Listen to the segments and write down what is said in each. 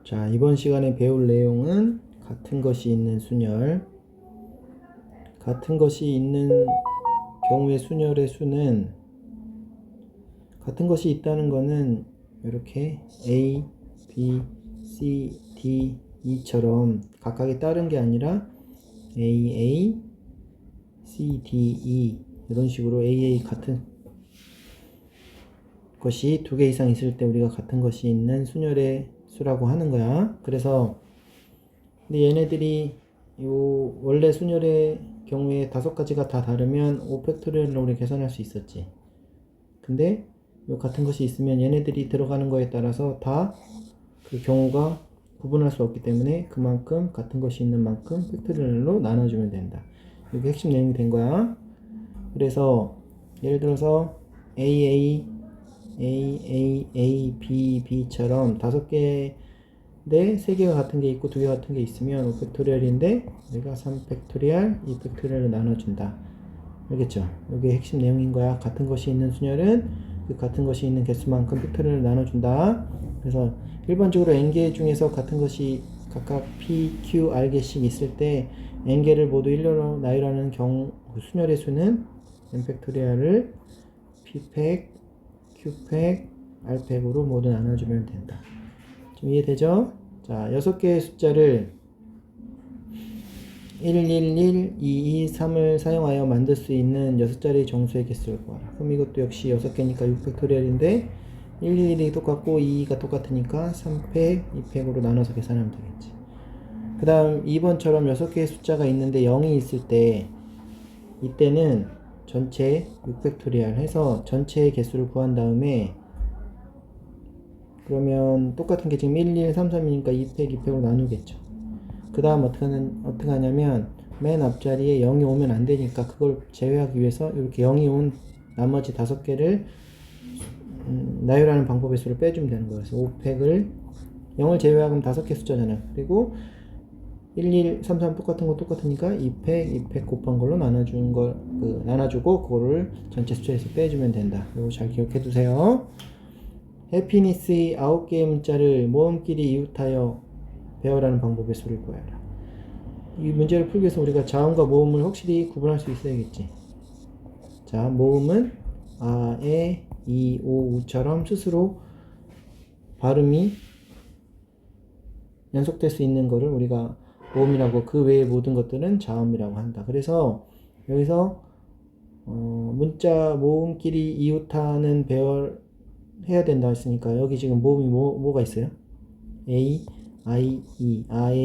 자, 이번 시간에 배울 내용은 같은 것이 있는 순열. 같은 것이 있는 경우의 순열의 수는 같은 것이 있다는 것은 이렇게 A, B, C, D, E처럼 각각이 다른 게 아니라 AA, C, D, E 이런 식으로 AA 같은 것이 두 개 이상 있을 때 우리가 같은 것이 있는 순열의 수라고 하는 거야. 그래서 근데 얘네들이 요 원래 순열의 경우에 다섯 가지가 다 다르면 5팩토리얼로 우리 계산할 수 있었지. 근데 요 같은 것이 있으면 얘네들이 들어가는 거에 따라서 다 그 경우가 구분할 수 없기 때문에 그만큼 같은 것이 있는 만큼 팩토리얼로 나눠주면 된다. 이게 핵심 내용이 된 거야. 그래서 예를 들어서 AA, B, B처럼 다섯 개 네, 세 개가 같은 게 있고 두 개 같은 게 있으면 5팩토리얼인데 내가 3팩토리얼, 2팩토리얼로 나눠준다. 알겠죠? 이게 핵심 내용인 거야. 같은 것이 있는 순열은 그 같은 것이 있는 개수만큼 팩토리얼을 나눠준다. 그래서 일반적으로 n개 중에서 같은 것이 각각 p, q, r개씩 있을 때 n개를 모두 1로 나열하는 경우 순열의 수는 n팩토리얼을 p팩, q팩, r팩으로 모두 나눠주면 된다. 좀 이해되죠? 자, 6개의 숫자를 111, 22, 3을 사용하여 만들 수 있는 6자리의 정수의 개수를 구하라. 그럼 이것도 역시 6개니까 6팩토리얼인데 111이 똑같고 22가 똑같으니까 3팩, 2팩으로 나눠서 계산하면 되겠지. 그 다음 2번처럼 6개의 숫자가 있는데 0이 있을 때 이때는 전체 6팩토리얼 해서 전체의 개수를 구한 다음에 그러면 똑같은 게 지금 1, 1, 3, 3이니까 2팩, 2팩으로 나누겠죠. 그 다음 어떻게 하냐면 맨 앞자리에 0이 오면 안 되니까 그걸 제외하기 위해서 이렇게 0이 온 나머지 5개를 나열하는 방법의 수를 빼주면 되는 거예요. 그래서 5팩을 0을 제외하면 5개 숫자잖아요. 그리고 1, 1, 3, 3 똑같은 거 똑같으니까 2팩, 2팩 곱한 걸로 나눠주고 그거를 전체 숫자에서 빼주면 된다. 이거 잘 기억해 두세요. 해피니스의 9개의 문자를 모음끼리 이웃하여 배열하는 방법의 수를 구하라. 이 문제를 풀기 위해서 우리가 자음과 모음을 확실히 구분할 수 있어야겠지. 자, 모음은 아, 에, 이, 오, 우처럼 스스로 발음이 연속될 수 있는 거를 우리가 모음이라고, 그 외의 모든 것들은 자음이라고 한다. 그래서 여기서 문자 모음끼리 이웃하는 배열 해야 된다 했으니까 여기 지금 모음이 뭐가 있어요? A, I, E, 아에,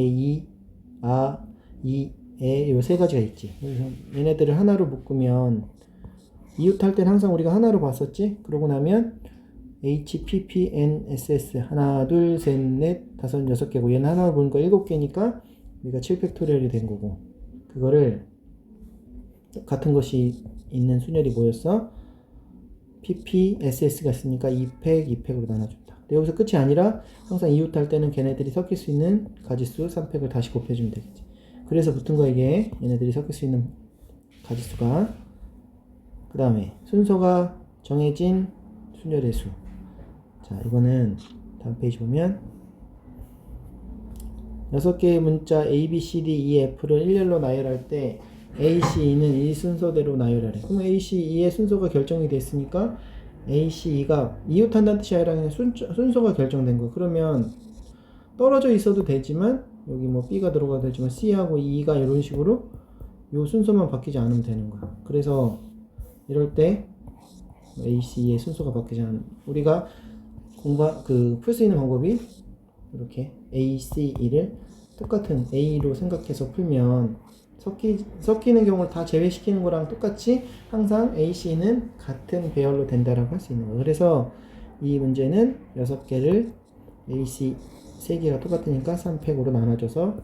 이, 에, 요 세 가지가 있지. 그래서 얘네들을 하나로 묶으면 이웃할 때는 항상 우리가 하나로 봤었지? 그러고 나면 H, P, P, N, S, S 하나, 둘, 셋, 넷, 다섯, 여섯 개고 얘는 하나로 보니까 7개니까 우리가 7팩토리얼이 된 거고 그거를 같은 것이 있는 순열이 뭐였어? PP, SS가 있으니까 2팩, 2팩으로 나눠준다. 근데 여기서 끝이 아니라 항상 이웃할 때는 걔네들이 섞일 수 있는 가지수 3팩을 다시 곱해주면 되겠지. 그래서 붙은 거 이게 얘네들이 섞일 수 있는 가지수가. 그 다음에 순서가 정해진 순열의 수. 자, 이거는 다음 페이지 보면 6개의 문자 A, B, C, D, E, F를 일렬로 나열할 때 A, C, E는 이 순서대로 나열하래. 그럼 A, C, E의 순서가 결정이 됐으니까 A, C, E가 이웃한다는 뜻이 아니라 그냥 순서가 결정된 거야. 그러면 떨어져 있어도 되지만 여기 뭐 B가 들어가도 되지만 C하고 E가 이런 식으로 요 순서만 바뀌지 않으면 되는 거야. 그래서 이럴 때 A, C, E의 순서가 바뀌지 않으면 우리가 풀 수 있는 방법이 이렇게 A, C, E를 똑같은 A로 생각해서 풀면 섞이는 경우를 다 제외시키는 거랑 똑같이 항상 A, C는 같은 배열로 된다라고 할 수 있는 거예요. 그래서 이 문제는 6개를 A, C 3개가 똑같으니까 3팩으로 나눠줘서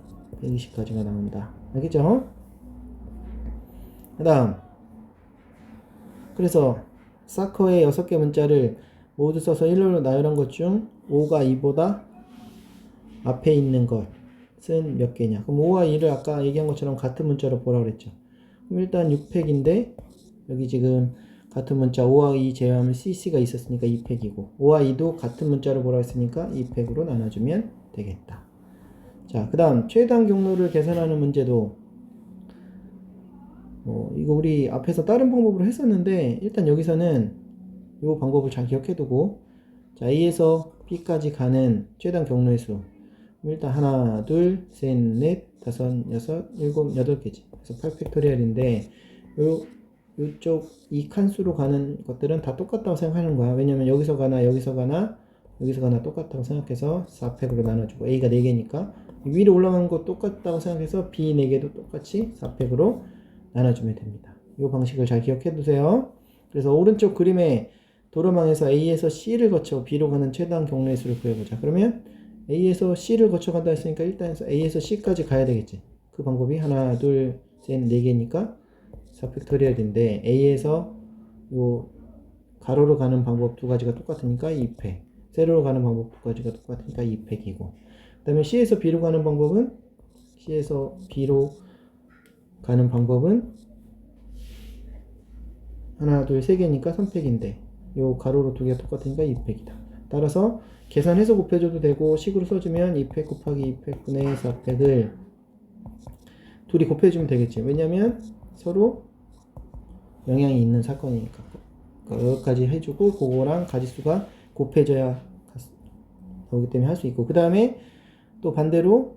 120가지가 나온다. 알겠죠? 그 다음 그래서 사커의 6개 문자를 모두 써서 1로 나열한 것 중 5가 2보다 앞에 있는 것은 몇 개냐? 그럼 5와 2를 아까 얘기한 것처럼 같은 문자로 보라고 그랬죠. 그럼 일단 6팩인데 여기 지금 같은 문자 5와 2 제외하면 CC가 있었으니까 2팩이고 5와 2도 같은 문자로 보라고 했으니까 2팩으로 나눠주면 되겠다. 자, 그 다음 최단 경로를 계산하는 문제도 이거 우리 앞에서 다른 방법으로 했었는데 일단 여기서는 이 방법을 잘 기억해두고, 자, A에서 B까지 가는 최단 경로의 수 일단 하나, 둘, 셋, 넷, 다섯, 여섯, 일곱, 여덟 개지. 그래서 8팩토리얼인데 요쪽 이 칸수로 가는 것들은 다 똑같다고 생각하는 거야. 왜냐면 여기서 가나 여기서 가나 여기서 가나 똑같다고 생각해서 4팩으로 나눠주고, A가 4개니까 위로 올라가는 거 똑같다고 생각해서 B 4개도 똑같이 4팩으로 나눠주면 됩니다. 이 방식을 잘 기억해 두세요. 그래서 오른쪽 그림에 도로망에서 A에서 C를 거쳐 B로 가는 최단 경로의 수를 구해보자. 그러면 A에서 C를 거쳐 간다 했으니까 일단 A에서 C까지 가야 되겠지. 그 방법이 하나, 둘, 셋, 4개니까 4팩토리얼인데, A에서 요 가로로 가는 방법 두 가지가 똑같으니까 2팩, 세로로 가는 방법 두 가지가 똑같으니까 2팩이고, 그 다음에 C에서 B로 가는 방법은 하나, 둘, 3개니까 3팩인데 요 가로로 두 개가 똑같으니까 2팩이다. 따라서 계산해서 곱해줘도 되고 식으로 써주면 2팩 곱하기 2팩 분의 4팩을 둘이 곱해주면 되겠지. 왜냐면 서로 영향이 있는 사건이니까. 여기까지 해주고 그거랑 가지수가 곱해져야 나오기 때문에 할 수 있고, 그 다음에 또 반대로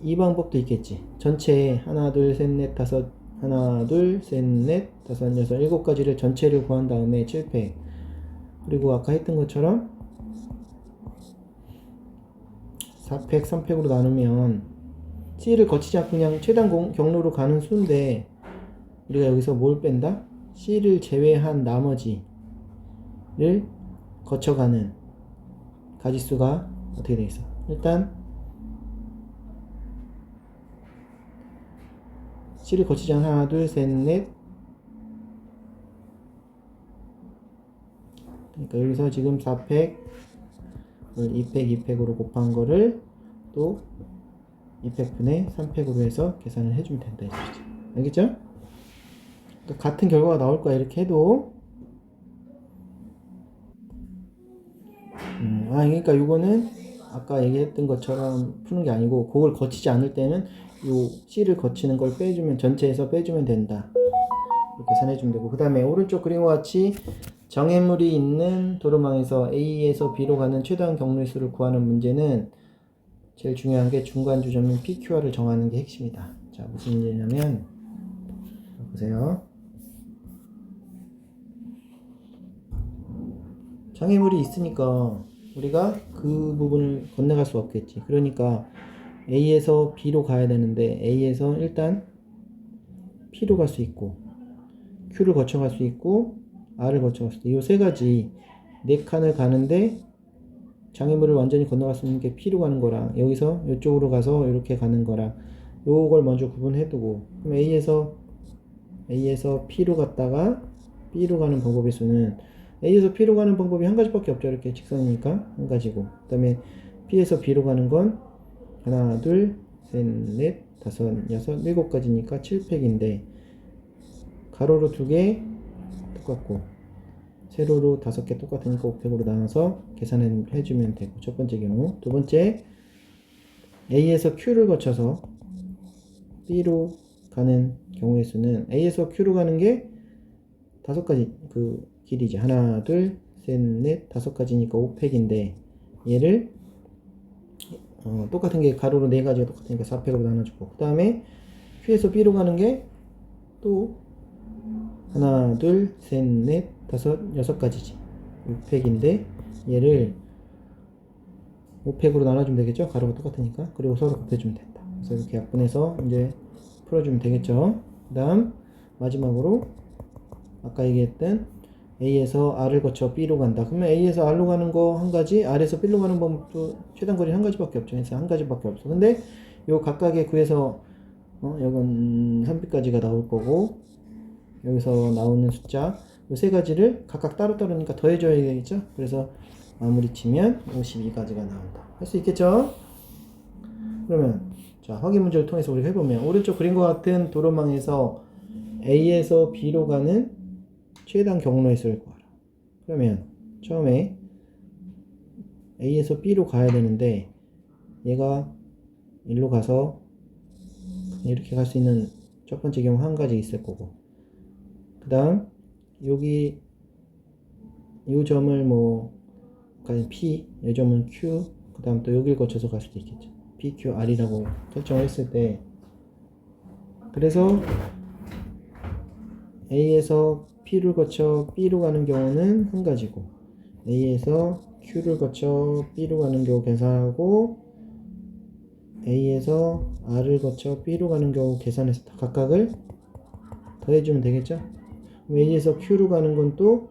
이 방법도 있겠지. 전체 하나, 둘, 셋, 넷, 다섯, 하나, 둘, 셋, 넷, 다섯, 여섯, 일곱 가지를 전체를 구한 다음에 7팩, 그리고 아까 했던 것처럼 4팩, 3팩으로 나누면 C를 거치지 않고 그냥 최단 경로로 가는 수인데, 우리가 여기서 뭘 뺀다? C를 제외한 나머지를 거쳐가는 가지수가 어떻게 되겠어? 일단 C를 거치지 않은 하나, 둘, 셋, 넷. 그러니까 여기서 지금 4팩, 2팩, 2팩으로 곱한 거를 또 2팩 분의 3팩으로 해서 계산을 해주면 된다 이 소리지. 알겠죠? 그러니까 같은 결과가 나올 거야 이렇게 해도. 그러니까 이거는 아까 얘기했던 것처럼 푸는 게 아니고, 그걸 거치지 않을 때는 요 C를 거치는 걸 빼주면, 전체에서 빼주면 된다. 이렇게 계산해주면 되고, 그 다음에 오른쪽 그림과 같이 정해물이 있는 도로망에서 A에서 B로 가는 최단 경로의 수를 구하는 문제는 제일 중요한 게 중간 주점인 PQR을 정하는 게 핵심이다. 자, 무슨 문제냐면 보세요. 장애물이 있으니까 우리가 그 부분을 건너갈 수 없겠지. 그러니까 A에서 B로 가야 되는데 A에서 일단 P로 갈 수 있고, Q를 거쳐갈 수 있고, R을 거쳐갈 수 있고, 이 세 가지 네 칸을 가는데 장애물을 완전히 건너갈 수 있는 게 P로 가는 거랑 여기서 이쪽으로 가서 이렇게 가는 거랑 요걸 먼저 구분해두고, 그럼 A에서 P로 갔다가 B로 가는 방법의 수는 A에서 P로 가는 방법이 한 가지밖에 없죠. 이렇게 직선이니까 한 가지고, 그 다음에 P에서 B로 가는 건 하나, 둘, 셋, 넷, 다섯, 여섯, 일곱 가지니까 7팩인데 가로로 2개 똑같고 세로로 5개 똑같으니까 5팩으로 나눠서 계산을 해주면 되고, 첫 번째 경우. 두 번째, A에서 Q를 거쳐서 B로 가는 경우의 수는 A에서 Q로 가는 게 5가지 그 길이지. 하나, 둘, 셋, 넷, 5가지니까 5팩인데 얘를 똑같은 게 가로로 4가지가 똑같으니까 4팩으로 나눠주고, 그 다음에 Q에서 B로 가는 게 또 하나, 둘, 셋, 넷, 다섯, 6가지지. 6팩인데 얘를 5팩으로 나눠주면 되겠죠? 가로가 똑같으니까. 그리고 서로 곱해주면 된다. 그래서 이렇게 약분해서 이제 풀어주면 되겠죠? 그 다음 마지막으로 아까 얘기했던 A에서 R을 거쳐 B로 간다. 그러면 A에서 R로 가는 거 한 가지, R에서 B로 가는 방법도 최단 거리 한 가지밖에 없죠. 그래서 한 가지밖에 없어. 근데 요 각각의 구에서 여긴 3B까지가 나올 거고, 여기서 나오는 숫자 요 세 가지를 각각 따로따로니까 더해줘야 되겠죠. 그래서 마무리 치면 52가지가 나온다. 할 수 있겠죠? 그러면 자, 확인 문제를 통해서 우리가 해보면, 오른쪽 그림과 같은 도로망에서 A에서 B로 가는 최단 경로의 수를 구하라. 그러면 처음에 A에서 B로 가야 되는데 얘가 일로 가서 이렇게 갈 수 있는 첫 번째 경우 한 가지 있을 거고, 그 다음 여기 이 점을 뭐 P, 이 점은 Q, 그 다음 또 여길 거쳐서 갈 수도 있겠죠. PQR이라고 설정을 했을 때, 그래서 A에서 P를 거쳐 B로 가는 경우는 한 가지고, A에서 Q를 거쳐 B로 가는 경우 계산하고, A에서 R을 거쳐 B로 가는 경우 계산해서 각각을 더해주면 되겠죠. A에서 Q로 가는 건 또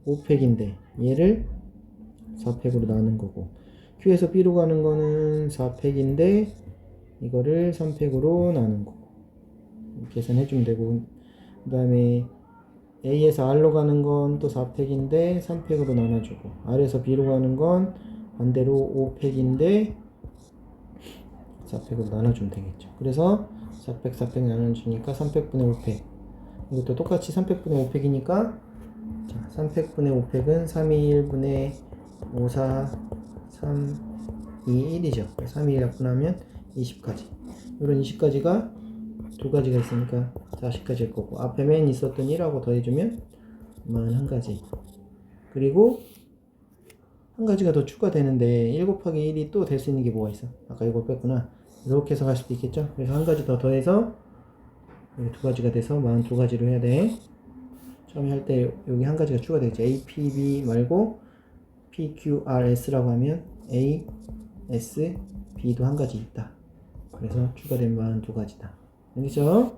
5팩인데 얘를 4팩으로 나눈 거고, Q에서 B로 가는 거는 4팩인데 이거를 3팩으로 나눈 거고, 계산해주면 되고, 그 다음에 A에서 R로 가는 건 또 4팩인데 3팩으로 나눠주고, R에서 B로 가는 건 반대로 5팩인데 4팩으로 나눠주면 되겠죠. 그래서 4팩 4팩 나눠주니까 3팩분의 5팩, 이것도 똑같이 3팩분의 5팩이니까 자, 3팩분의 5팩은 321분의 5, 4, 3, 2, 1이죠. 3, 2 약분하면 20까지. 이런 20까지가 두 가지가 있으니까 40까지일 거고, 앞에 맨 있었던 1하고 더해주면 41가지. 그리고 한 가지가 더 추가되는데 1 곱하기 1이 또 될 수 있는 게 뭐가 있어? 아까 이거 뺐구나. 이렇게 해서 갈 수도 있겠죠. 그래서 한 가지 더 더해서 여기 두 가지가 돼서 42가지로 해야 돼. 처음에 할 때 여기 한 가지가 추가되죠. A, P, B 말고 P, Q, R, S라고 하면 A, S, B도 한 가지 있다. 그래서 추가된 42가지다. 알겠죠?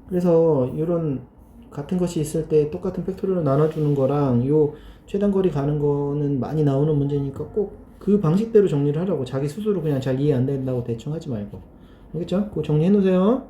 그래서 이런 같은 것이 있을 때 똑같은 팩토리로 나눠주는 거랑 요 최단거리 가는 거는 많이 나오는 문제니까 꼭 그 방식대로 정리를 하라고. 자기 스스로 그냥 잘 이해 안 된다고 대충 하지 말고. 알겠죠? 그거 정리해 놓으세요.